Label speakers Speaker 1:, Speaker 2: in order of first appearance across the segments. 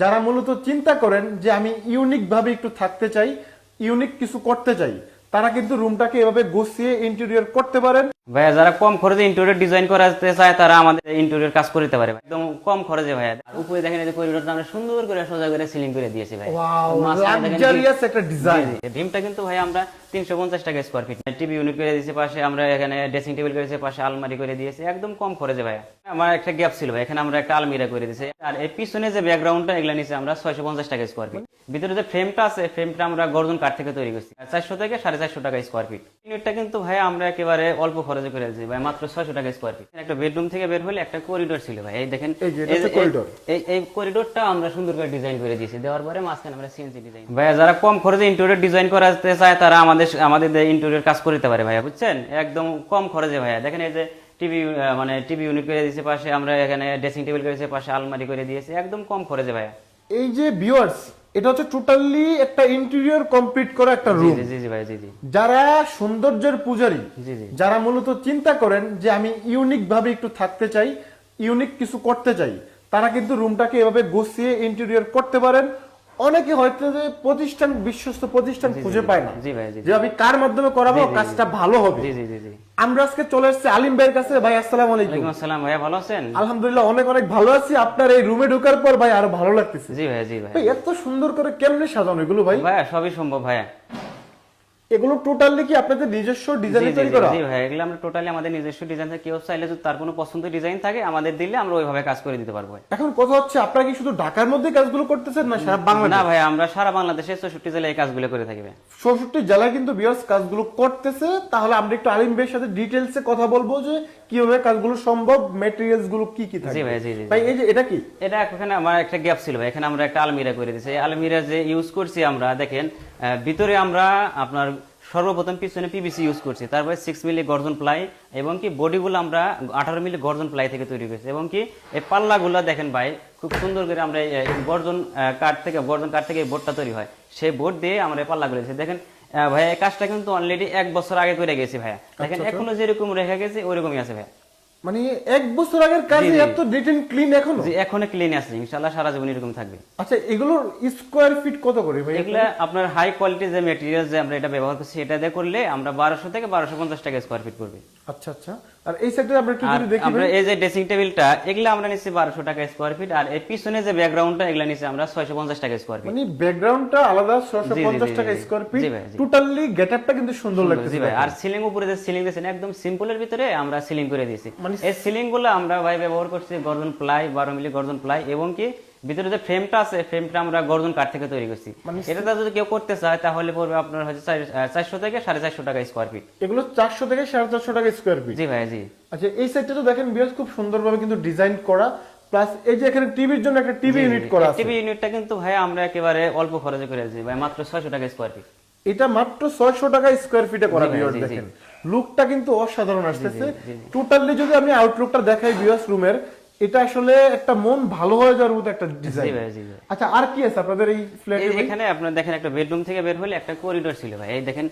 Speaker 1: যারা মূলত চিন্তা করেন যে আমি ইউনিক ভাবে একটু থাকতে চাই, ইউনিক কিছু করতে চাই, তারা কিন্তু রুমটাকে এভাবে গুছিয়ে ইন্টেরিয়র করতে পারেন।
Speaker 2: ভাইয়া যারা কম খরচে ইন্টেরিয়র ডিজাইন করাতে চায় তারা আমাদের ইন্টেরিয়র কাজ করতে পারে একদম কম খরচে ভাইয়া। আর উপরে দেখেন এই যে করিডোরটা আমরা সুন্দর করে সোজা করে সিলিং করে দিয়েছি ভাই।
Speaker 1: ওয়াও, লাক্সারিয়াস একটা ডিজাইন।
Speaker 2: ভীমটা কিন্তু ভাই আমরা 350 টাকা স্কয়ার ফিট টিভি ইউনিট করে দিয়েছি, পাশে আমরা এখানে ড্রেসিং টেবিল করেছি, পাশে আলমারি করে দিয়েছি একদম কম খরচে ভাইয়া। আমার একটা গ্যাপ ছিল ভাই, এখানে আমরা একটা আলমিরা করে দিয়েছি। আর এই পিছনে যে ব্যাকগ্রাউন্ডটা এগুলা নিচে আমরা 650 টাকা স্কয়ার ফিট। ভিতরে যে ফ্রেমটা আছে ফ্রেমটা আমরা গর্জন কাঠ থেকে তৈরি করছি 400 থেকে 450 টাকা স্কয়ার ফিট। ইউনিটটা কিন্তু ভাই আমরা একেবারে অল্প খরচে করে দিয়েছি ভাই, মাত্র 600 টাকা স্কয়ার ফিট। একটা বেডরুম থেকে বের হলে একটা করিডোর ছিল ভাই, এই দেখেন এই করিডোরটা আমরা সুন্দর করে ডিজাইন করে দিয়েছি, দেওয়ার পরে মাঝখানে আমরা সিএনসি ডিজাইন। ভাই যারা কম খরচে ইন্টেরিয়র ডিজাইন করাতে চায় তারা আমাদের ইন্টেরিয়র কাজ করতে পারে ভাইয়া, বুঝছেন, একদম কম খরচে ভাইয়া। দেখেন এই যে টিভি ইউনিট করে দিয়েছি, পাশে আমরা এখানে ড্রেসিং টেবিল করেছি, পাশে আলমারি করে দিয়েছি একদম কম খরচে ভাইয়া।
Speaker 1: এই যে ভিউয়ার্স, এটা হচ্ছে টোটালি একটা ইন্টেরিয়র কমপ্লিট করা একটা রুম।
Speaker 2: জি জি ভাই, জি জি।
Speaker 1: যারা সৌন্দর্যের পূজারী,
Speaker 2: জি জি,
Speaker 1: যারা মূলত চিন্তা করেন যে আমি ইউনিক ভাবে একটু থাকতে চাই, ইউনিক কিছু করতে চাই, তারা কিন্তু রুমটাকে এভাবে গুছিয়ে ইন্টেরিয়র করতে পারেন। অনেকে হয়তো যে প্রতিষ্ঠান, বিশ্বস্ত প্রতিষ্ঠান খুঁজে পায় না যে আমি কার মাধ্যমে করাবো কাজটা ভালো হবে।
Speaker 2: জি জি জি।
Speaker 1: আমরা আজকে চলে এসেছি আলিম ভাইয়ের কাছে। ভাই আসসালামু আলাইকুম।
Speaker 2: ওয়ালাইকুম আসসালাম ভাইয়া, ভালো আছেন?
Speaker 1: আলহামদুলিল্লাহ অনেক অনেক ভালো আছি। আপনার এই রুমে ঢোকার পর ভাই আরো ভালো লাগতেছে।
Speaker 2: জি ভাইয়া, জি ভাই।
Speaker 1: এত সুন্দর করে কেমনে সাজানো এগুলো ভাই?
Speaker 2: ভাইয়া সবই সম্ভব ভাইয়া।
Speaker 1: এগুলো টোটালি কি আপনাদের নিজস্ব ডিজাইন তৈরি করা?
Speaker 2: জি ভাই, এগুলো আমরা টোটালি আমাদের নিজস্ব ডিজাইন থাকে। কেউ চাইলে যদি তার কোনো পছন্দের ডিজাইন থাকে আমাদের দিলে আমরা ওইভাবে কাজ করে দিতে পারবো।
Speaker 1: এখন কথা হচ্ছে আপনারা কি শুধু ঢাকার মধ্যে কাজগুলো করতেছেন না সারা বাংলাদেশে?
Speaker 2: না ভাই, আমরা সারা বাংলাদেশে 64 জেলায় এই কাজগুলো করে থাকি ভাই।
Speaker 1: 64 জেলায় কিন্তু ভিউয়ার্স কাজগুলো করতেছে। তাহলে আমরা একটু আলিম ভাইয়ের সাথে ডিটেইলসে কথা বলবো যে কিভাবে কাজগুলো সম্ভব, ম্যাটেরিয়ালস গুলো কি কি থাকে।
Speaker 2: জি ভাই, জি জি
Speaker 1: ভাই এই যে এটা কি?
Speaker 2: এটা এখানে আমার একটা গ্যাপ ছিল ভাই, এখানে আমরা একটা আলমিরা করে দিয়েছি। এই আলমিরা যে ইউজ করছি আমরা, দেখেন ভিতরে আমরা আপনার সর্বপ্রথম পিছনে পিভিসি ইউজ করছি, তারপরে 6 মিলি গর্জন প্লাই, এবং কি বডিগুলো আমরা 18 মিলি গর্জন প্লাই থেকে তৈরি করেছি, এবং কি এই পাল্লাগুলো দেখেন ভাই খুব সুন্দর করে আমরা গর্জন কাঠ থেকে বোর্ডটা তৈরি হয়, সেই বোর্ড দিয়ে আমরা এই পাল্লাগুলো দিয়েছি। দেখেন ভাই এই কাজটা কিন্তু অলরেডি 1 বছর আগে করে গেছি ভাইয়া। দেখেন এখনো যেরকম রেখে গেছে ওইরকমই আছে ভাইয়া।
Speaker 1: মানে 1 বছর আগের কাজ এত নিট এন্ড ক্লিন এখনো?
Speaker 2: জি, এখনো ক্লিন আছে, ইনশাআল্লাহ সারা জীবন এরকম থাকবে।
Speaker 1: আচ্ছা, এগুলোর স্কয়ার ফিট কত করে ভাই?
Speaker 2: এগুলা আপনার হাই কোয়ালিটি যে ম্যাটেরিয়াল যে আমরা এটা ব্যবহার করছি এটা দিয়ে করলে আমরা 1200 থেকে 1250 টাকা স্কয়ার ফিট পড়বে।
Speaker 1: আচ্ছা আচ্ছা। আর এই সাইডে আমরা একটু যদি দেখি,
Speaker 2: আমরা এই যে ড্রেসিং টেবিলটা এগুলা আমরা নিচ্ছি 1200 টাকা স্কয়ার ফিট, আর এই পিছনে যে ব্যাকগ্রাউন্ডটা এগুলা নিচ্ছি আমরা 650 টাকা স্কয়ার ফিট।
Speaker 1: মানে ব্যাকগ্রাউন্ডটা আলাদা 650 টাকা স্কয়ার ফিট। টোটালি গেটআপটা কিন্তু সুন্দর লাগছে।
Speaker 2: জি ভাই, আর সিলিং উপরে যে সিলিং দিয়েছেন একদম সিম্পলের ভিতরে আমরা সিলিং করে দিয়েছি। এই সিলিং গুলো আমরা ভাই ব্যবহার করছি গর্জন প্লাই, 12 মিলি গর্জন প্লাই, এবং কি ভিতরে যে ফ্রেমটা আছে ফ্রেমটা আমরা গর্জন কাঠ থেকে তৈরি করছি। এটা যদি কেউ করতে চায় তাহলে পড়বে আপনার হচ্ছে 400 থেকে 450 টাকা স্কয়ার ফিট।
Speaker 1: এগুলো 400 থেকে 450 টাকা স্কয়ার ফিট।
Speaker 2: জি ভাই, জি।
Speaker 1: আচ্ছা, এই সাইডটা তো দেখেন বিয়াস খুব সুন্দরভাবে কিন্তু ডিজাইন করা, প্লাস এই যে এখানে টিভির জন্য একটা টিভি ইউনিট করা আছে।
Speaker 2: টিভি ইউনিটটা কিন্তু ভাই আমরা একেবারে অল্প খরচে করেছি ভাই, মাত্র 600 টাকা স্কয়ার ফিট।
Speaker 1: এটা মাত্র 600 টাকা স্কয়ার ফিটে করা। ভিউয়ার্স দেখেন লুকটা কিন্তু অসাধারণ আসতেছে। টোটালি যদি আমি আউটলুকটা দেখাই ভিউয়ার্স রুমের, এটা আসলে একটা মন ভালো হয়ে যাওয়ার মতো একটা ডিজাইন। আচ্ছা, আর কি আছে আপনাদের এই ফ্ল্যাটে?
Speaker 2: এখানে আপনারা দেখেন একটা বেডরুম থেকে বের হলে একটা করিডোর ছিল ভাই, এই দেখেন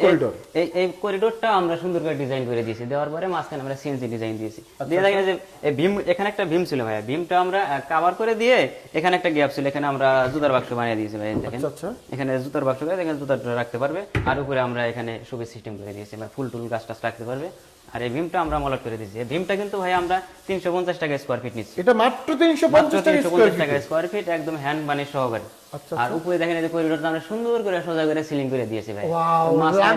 Speaker 1: করিডোর।
Speaker 2: এই করিডোরটা আমরা সুন্দর করে ডিজাইন করে দিয়েছি, দেওয়ার পরে মাঝখানে আমরা সিএনসি ডিজাইন দিয়েছি। দিয়ে দেখেন যে এই ভীম, এখানে একটা ভীম ছিল ভাই, ভীমটা আমরা কভার করে দিয়ে এখানে একটা গ্যাপ ছিল, এখানে আমরা জুতার বাক্স বানিয়ে দিয়েছি ভাই। দেখেন এখানে জুতার বাক্স করে দেখেন জুতাটা রাখতে পারবে, আর উপরে আমরা এখানে শোকেস সিস্টেম করে দিয়েছি, মানে ফুল টুল গাছ টাছ রাখতে পারবে। আর এই ভীমটা আমরা মলট করে দিয়েছি। এই ভীমটা কিন্তু ভাই আমরা 350 টাকা স্কয়ার ফিট নিচ্ছি।
Speaker 1: এটা মাত্র 350
Speaker 2: টাকা স্কয়ার ফিট, একদম হ্যান্ড বানিশ সহকারে। আর উপরে দেখেন এই যে করিডোরটা আমরা সুন্দর করে সোজা করে সিলিং করে দিয়েছি ভাই।
Speaker 1: ওয়াও,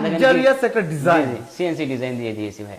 Speaker 1: লাক্সারিয়াস একটা ডিজাইন,
Speaker 2: সিএনসি ডিজাইন দিয়ে দিয়েছি ভাই।